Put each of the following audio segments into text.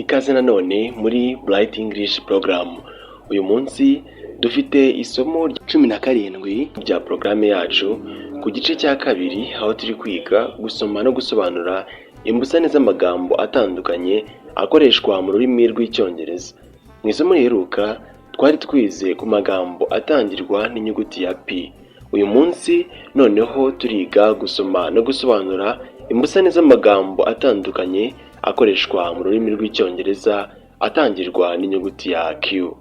Ikaze nanone muri Bright English Program. Uyu munsi dufite isomo 17 rya porogaramu yacu ku gice cya kabiri, aho turi kwiga gusoma no gusobanura imbusane z'amagambo atandukanye akoreshwa mu rurimi rw'icyongereza. Mu isomo riheruka twari twize ku magambo atangirwa n'inyuguti ya P. Uyu munsi noneho turiga gusoma no gusobanura imbusane z'amagambo atandukanye akoreshwa mu rurimi rw'icyongereza atangirwa n'inyuguti ya Q.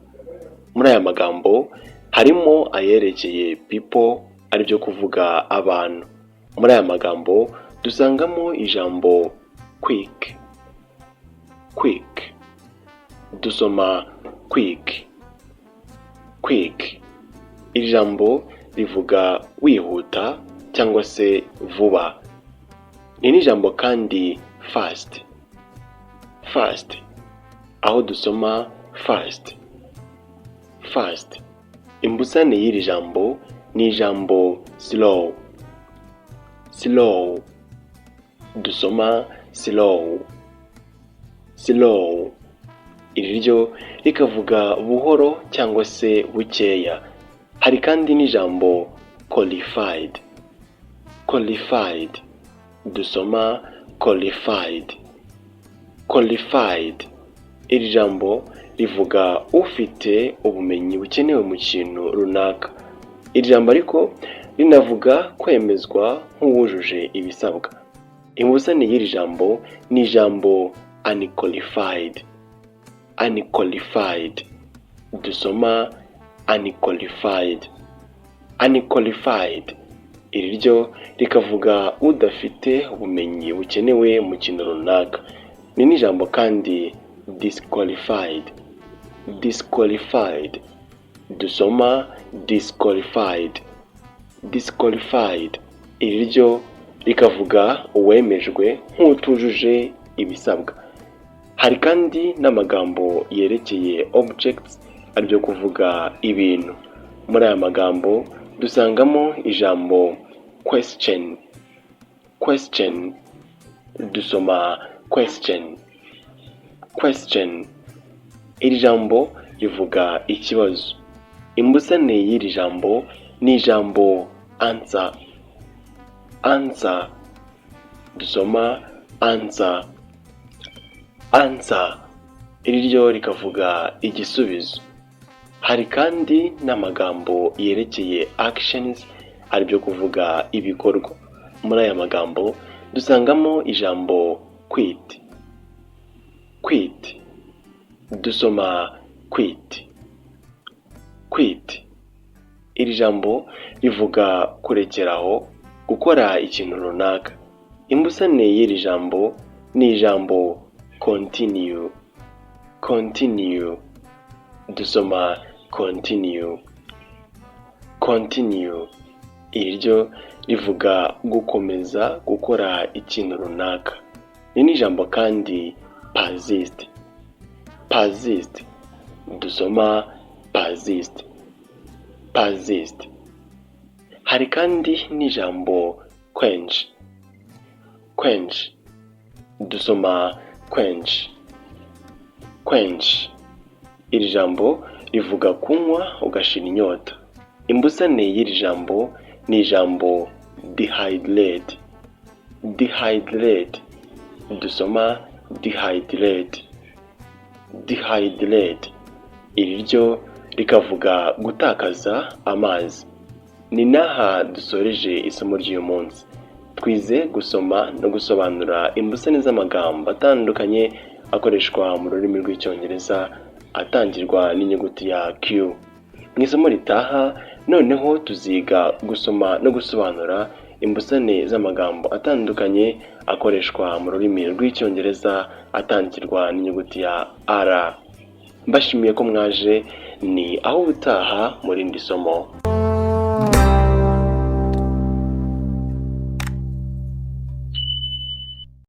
Muri aya magambo harimo ayerekeye people, aribyo kuvuga abantu. Muri aya magambo dusangamo ijambo quick. Dusoma quick. Iri jambo rivuga wihuta cyangwa se vuba. Ni n'ijambo kandi fast, aho dusoma fast. Imbusane y'iri jambo ni ijambo slow. Dusoma slow. Iri ryo rikavuga buhoro cyangwa se bukeya. Hari kandi n'ijambo qualified. Dusoma qualified. Iri jambo rivuga ufite ubumenyi bukenewe mu kintu runaka. Iri jambo ariko rinavuga kwemezwa nk'uwujuje ibisabwa. Imbusane y'iri jambo ni ijambo unqualified. Dusoma unqualified. Iri ryo rikavuga udafite ubumenyi bukenewe mu kintu runaka. Ni n'ijambo kandi disqualified. Dusoma disqualified. Iri ryo rikavuga uwemejwe nk'utujuje ibisabwa. Hari kandi n'amagambo yerekeye objects, aribyo kuvuga ibintu. Muri aya magambo dusangamo ijambo question. Dusoma question. Iri jambo rivuga ikibazo. Imbusane y'iri jambo ni ijambo answer. Dusoma answer. Iri ryo rikavuga igisubizo. Hari kandi n'amagambo yerekeye actions, aribyo kuvuga ibikorwa. Muri aya magambo dusangamo ijambo quit. Dusoma quit. Iri jambo rivuga kurekeraho gukora ikintu runaka. Imbusane y'iri jambo ni ijambo continue. Dusoma continue. Iri ryo rivuga gukomeza gukora ikintu runaka. Ni n'ijambo kandi persist. Dusoma persist. Hari kandi n'ijambo quench. Dusoma quench. Iri jambo rivuga kunywa ugashira inyota. Imbusane y'iri jambo ni ijambo dehydrate. Dusoma dehydrate. Iri ryo rikavuga gutakaza amazi. Ni naha dusoreje isomo ry'uyu munsi. Twize gusoma no gusobanura imbusane z'amagambo atandukanye akoreshwa mu rurimi rw'icyongereza atangirwa n'inyuguti ya Q. Mu isomo ritaha noneho tuziga gusoma no gusobanura imbusane z'amagambo atandukanye akoreshwa mu rurimi rw'icyongereza atangirwa n'inyuguti ya R. Mbashimiye ko mwaje, ni aho ubutaha muri indi somo.